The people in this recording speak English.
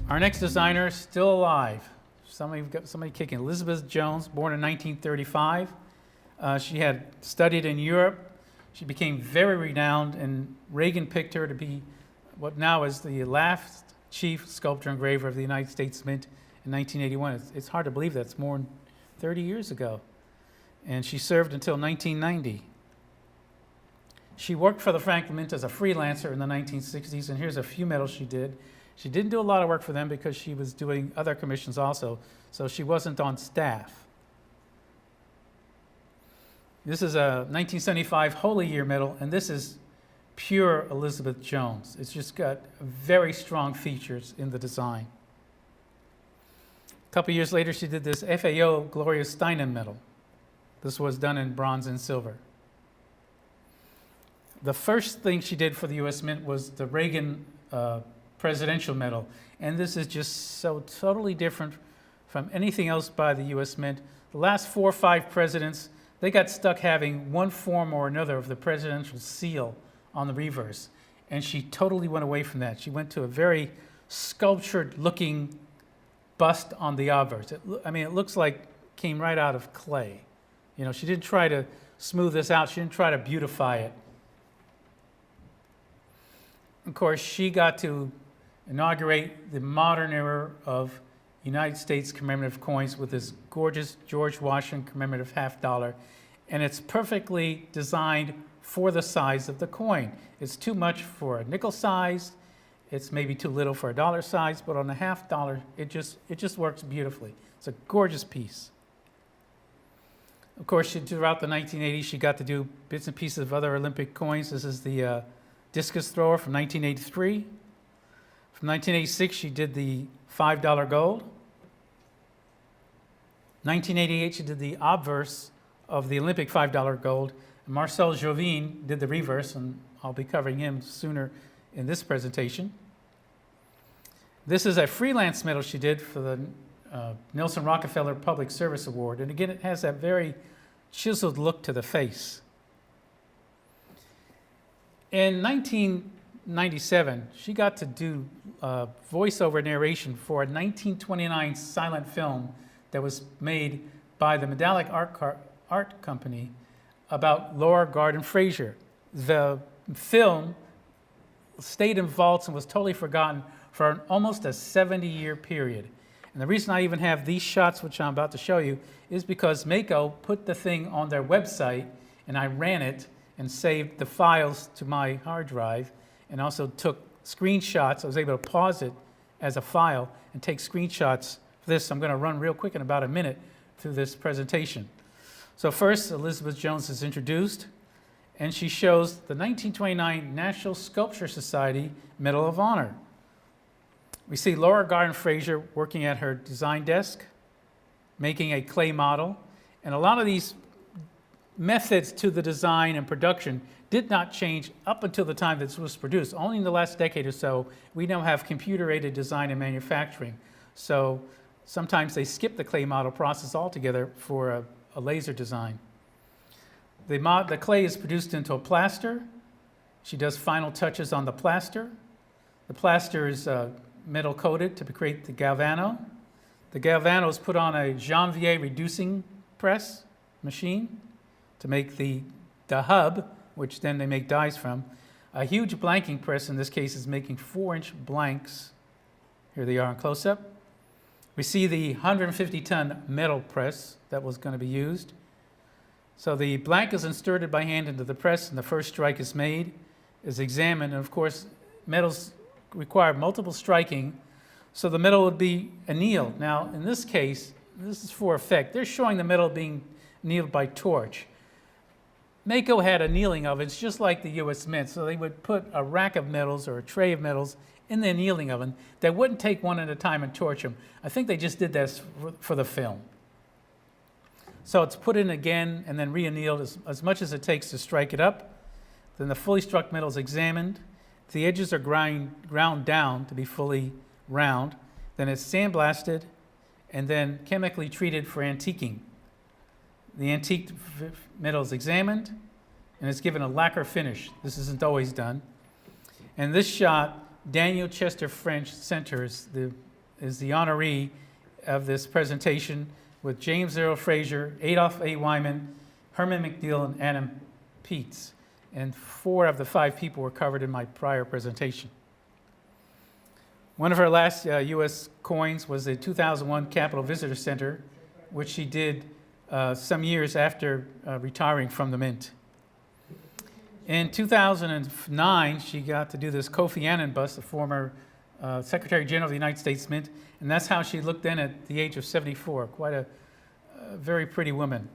Our next designer, still alive. We've got somebody kicking. Elizabeth Jones, born in 1935. She had studied in Europe. She became very renowned, and Reagan picked her to be what now is the last chief sculptor engraver of the United States Mint in 1981. It's hard to believe that's more than 30 years ago. And she served until 1990. She worked for the Franklin Mint as a freelancer in the 1960s, and here's a few medals she did. She didn't do a lot of work for them because she was doing other commissions also, so she wasn't on staff. This is a 1975 Holy Year medal, and this is pure Elizabeth Jones. It's just got very strong features in the design. A couple years later, she did this FAO Gloria Steinem medal. This was done in bronze and silver. The first thing she did for the U.S. Mint was the Reagan presidential medal, and this is just so totally different from anything else by the U.S. Mint. The last 4 or 5 presidents, they got stuck having one form or another of the presidential seal on the reverse, and she totally went away from that. She went to a very sculptured-looking bust on the obverse. It looks like it came right out of clay. You know, she didn't try to smooth this out. She didn't try to beautify it. Of course, she got to inaugurate the modern era of United States commemorative coins with this gorgeous George Washington commemorative $50, and it's perfectly designed for the size of the coin. It's too much for a nickel size, it's maybe too little for a dollar size, but on a $50, it just works beautifully. It's a gorgeous piece. Of course, throughout the 1980s, she got to do bits and pieces of other Olympic coins. This is the Discus thrower from 1983. From 1986, she did the $5 gold. 1988, she did the obverse of the Olympic $5 gold. And Marcel Jovin did the reverse, and I'll be covering him sooner in this presentation. This is a freelance medal she did for the Nelson Rockefeller Public Service Award. And again, it has that very chiseled look to the face. In 1997, she got to do voiceover narration for a 1929 silent film that was made by the Medallic art company about Laura Garden Frazier. The film stayed in vaults and was totally forgotten for almost a 70-year period. And the reason I even have these shots, which I'm about to show you, is because Mako put the thing on their website, and I ran it and saved the files to my hard drive, and also took screenshots. I was able to pause it as a file and take screenshots for this. I'm going to run real quick in about a minute through this presentation. So first, Elizabeth Jones is introduced, and she shows the 1929 National Sculpture Society Medal of Honor. We see Laura Garden Frazier working at her design desk, making a clay model, and a lot of these methods to the design and production did not change up until the time this was produced. Only in the last decade or so, we now have computer-aided design and manufacturing. So sometimes they skip the clay model process altogether for a laser design. The clay is produced into a plaster. She does final touches on the plaster. The plaster is metal coated to create the galvano. The galvano is put on a Janvier reducing press machine to make the hub, which then they make dies from. A huge blanking press in this case is making 4-inch blanks. Here they are in close-up. We see the 150-ton metal press that was going to be used. So the blank is inserted by hand into the press, and the first strike is made, is examined, and of course, metals require multiple striking, so the metal would be annealed. Now, in this case, this is for effect. They're showing the metal being annealed by torch. Mako had annealing ovens just like the U.S. Mint, so they would put a rack of metals or a tray of metals in the annealing oven. They wouldn't take one at a time and torch them. I think they just did this for the film. So it's put in again and then re-annealed as much as it takes to strike it up. Then the fully struck metal is examined. The edges are ground down to be fully round. Then it's sandblasted and then chemically treated for antiquing. The antique metal is examined and it's given a lacquer finish. This isn't always done. And this shot, Daniel Chester French centers the is the honoree of this presentation with James Earl Fraser, Adolph A. Wyman, Herman McNeil, and Annan Peets. And 4 of the 5 people were covered in my prior presentation. One of her last U.S. coins was the 2001 Capitol Visitor Center, which she did some years after retiring from the Mint. In 2009, she got to do this Kofi Annan bust, the former Secretary General of the United States Mint, and that's how she looked then at the age of 74. Quite a very pretty woman.